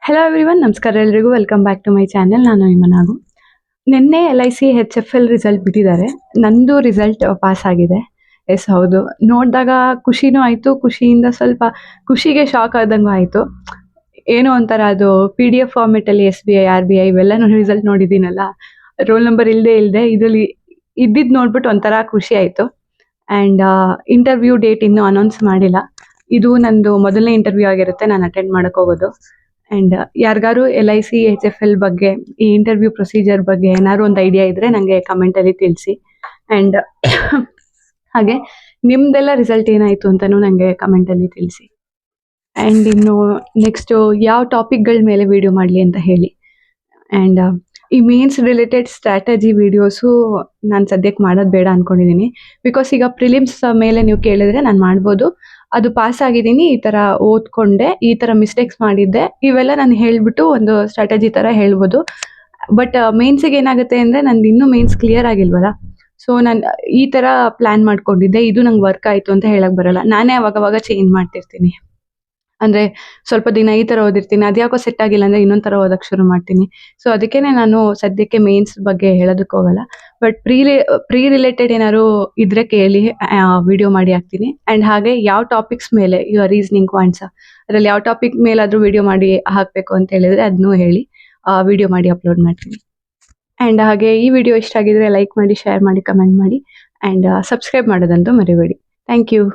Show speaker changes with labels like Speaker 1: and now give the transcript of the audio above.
Speaker 1: Hello everyone, ನಮಸ್ಕಾರ ಎಲ್ರಿಗೂ. Welcome back to my channel. ನಾನು ನಿಮ್ಮ ನಾಗು. ನಿನ್ನೆ LIC HFL ರಿಸಲ್ಟ್ ಬಿಟ್ಟಿದ್ದಾರೆ. ನಂದು ರಿಸಲ್ಟ್ ಪಾಸ್ ಆಗಿದೆ. ಎಸ್, ಹೌದು. ನೋಡಿದಾಗ ಖುಷಿನೂ ಆಯಿತು, ಖುಷಿಯಿಂದ ಸ್ವಲ್ಪ ಖುಷಿಗೆ ಶಾಕ್ ಆದಂಗೂ ಆಯಿತು. ಏನೋ ಒಂಥರ ಅದು PDF ಫಾರ್ಮೆಟಲ್ಲಿ SBI RBI ಇವೆಲ್ಲನೂ ರಿಸಲ್ಟ್ ನೋಡಿದ್ದೀನಲ್ಲ, ರೋಲ್ ನಂಬರ್ ಇಲ್ಲದೆ ಇದರಲ್ಲಿ ಇದ್ದಿದ್ದು ನೋಡ್ಬಿಟ್ಟು ಒಂಥರ ಖುಷಿ ಆಯಿತು. ಆ್ಯಂಡ್ ಇಂಟರ್ವ್ಯೂ ಡೇಟ್ ಇನ್ನೂ ಅನೌನ್ಸ್ ಮಾಡಿಲ್ಲ. ಇದು ನಂದು ಮೊದಲನೇ ಇಂಟರ್ವ್ಯೂ ಆಗಿರುತ್ತೆ ನಾನು ಅಟೆಂಡ್ ಮಾಡೋಕ್ಕೆ ಹೋಗೋದು. ಆ್ಯಂಡ್ ಯಾರಿಗಾರು LIC HFL ಬಗ್ಗೆ, ಈ ಇಂಟರ್ವ್ಯೂ ಪ್ರೊಸೀಜರ್ ಬಗ್ಗೆ ಏನಾದ್ರು ಒಂದು ಐಡಿಯಾ ಇದ್ದರೆ ನನಗೆ ಕಮೆಂಟಲ್ಲಿ ತಿಳಿಸಿ. ಆ್ಯಂಡ್ ಹಾಗೆ ನಿಮ್ಮದೆಲ್ಲ ರಿಸಲ್ಟ್ ಏನಾಯಿತು ಅಂತಲೂ ನನಗೆ ಕಮೆಂಟಲ್ಲಿ ತಿಳಿಸಿ. ಆ್ಯಂಡ್ ಇನ್ನು ನೆಕ್ಸ್ಟು ಯಾವ ಟಾಪಿಕ್ಗಳ ಮೇಲೆ ವಿಡಿಯೋ ಮಾಡಲಿ ಅಂತ ಹೇಳಿ. ಆ್ಯಂಡ್ ಈ ಮೇನ್ಸ್ ರಿಲೇಟೆಡ್ ಸ್ಟ್ರಾಟಜಿ ವೀಡಿಯೋಸು ನಾನು ಸದ್ಯಕ್ಕೆ ಮಾಡೋದು ಬೇಡ ಅಂದ್ಕೊಂಡಿದ್ದೀನಿ. ಬಿಕಾಸ್ ಈಗ ಪ್ರಿಲಿಮ್ಸ್ ಮೇಲೆ ನೀವು ಕೇಳಿದ್ರೆ ನಾನು ಮಾಡ್ಬೋದು. ಅದು ಪಾಸ್ ಆಗಿದ್ದೀನಿ, ಈ ಥರ ಓದ್ಕೊಂಡೆ, ಈ ಥರ ಮಿಸ್ಟೇಕ್ಸ್ ಮಾಡಿದ್ದೆ, ಇವೆಲ್ಲ ನಾನು ಹೇಳಿಬಿಟ್ಟು ಒಂದು ಸ್ಟ್ರಾಟಜಿ ಥರ ಹೇಳ್ಬೋದು. ಬಟ್ ಮೇನ್ಸಿಗೆ ಏನಾಗುತ್ತೆ ಅಂದರೆ ನಂದು ಇನ್ನೂ ಮೇನ್ಸ್ ಕ್ಲಿಯರ್ ಆಗಿಲ್ವಲ್ಲ. ಸೊ ನಾನು ಈ ಥರ ಪ್ಲ್ಯಾನ್ ಮಾಡ್ಕೊಂಡಿದ್ದೆ, ಇದು ನಂಗೆ ವರ್ಕ್ ಆಯಿತು ಅಂತ ಹೇಳಕ್ಕೆ ಬರೋಲ್ಲ. ನಾನೇ ಅವಾಗವಾಗ ಚೇಂಜ್ ಮಾಡ್ತಿರ್ತೀನಿ. ಅಂದರೆ ಸ್ವಲ್ಪ ದಿನ ಈ ಥರ ಓದಿರ್ತೀನಿ, ಅದ್ಯಾಕೋ ಸೆಟ್ ಆಗಿಲ್ಲ ಅಂದರೆ ಇನ್ನೊಂದು ಥರ ಓದೋಕ್ಕೆ ಶುರು ಮಾಡ್ತೀನಿ. ಸೊ ಅದಕ್ಕೇ ನಾನು ಸದ್ಯಕ್ಕೆ ಮೇನ್ಸ್ ಬಗ್ಗೆ ಹೇಳೋದಕ್ಕೆ ಹೋಗಲ್ಲ. ಬಟ್ ಪ್ರೀ ರಿಲೇಟೆಡ್ ಏನಾದ್ರು ಇದ್ರೆ ಕೇಳಿ, ವಿಡಿಯೋ ಮಾಡಿ ಹಾಕ್ತೀನಿ. ಆ್ಯಂಡ್ ಹಾಗೆ ಯಾವ ಟಾಪಿಕ್ಸ್ ಮೇಲೆ ಈಗ ರೀಸನಿಂಗ್ ಪಾಯಿಂಟ್ಸ್, ಅದರಲ್ಲಿ ಯಾವ ಟಾಪಿಕ್ ಮೇಲಾದರೂ ವಿಡಿಯೋ ಮಾಡಿ ಹಾಕಬೇಕು ಅಂತ ಹೇಳಿದರೆ ಅದನ್ನೂ ಹೇಳಿ, ವಿಡಿಯೋ ಮಾಡಿ ಅಪ್ಲೋಡ್ ಮಾಡ್ತೀನಿ. ಆ್ಯಂಡ್ ಹಾಗೆ ಈ ವಿಡಿಯೋ ಇಷ್ಟ ಆಗಿದ್ರೆ ಲೈಕ್ ಮಾಡಿ, ಶೇರ್ ಮಾಡಿ, ಕಮೆಂಟ್ ಮಾಡಿ, ಆ್ಯಂಡ್ ಸಬ್ಸ್ಕ್ರೈಬ್ ಮಾಡೋದಂತೂ ಮರಿಬೇಡಿ. Thank you.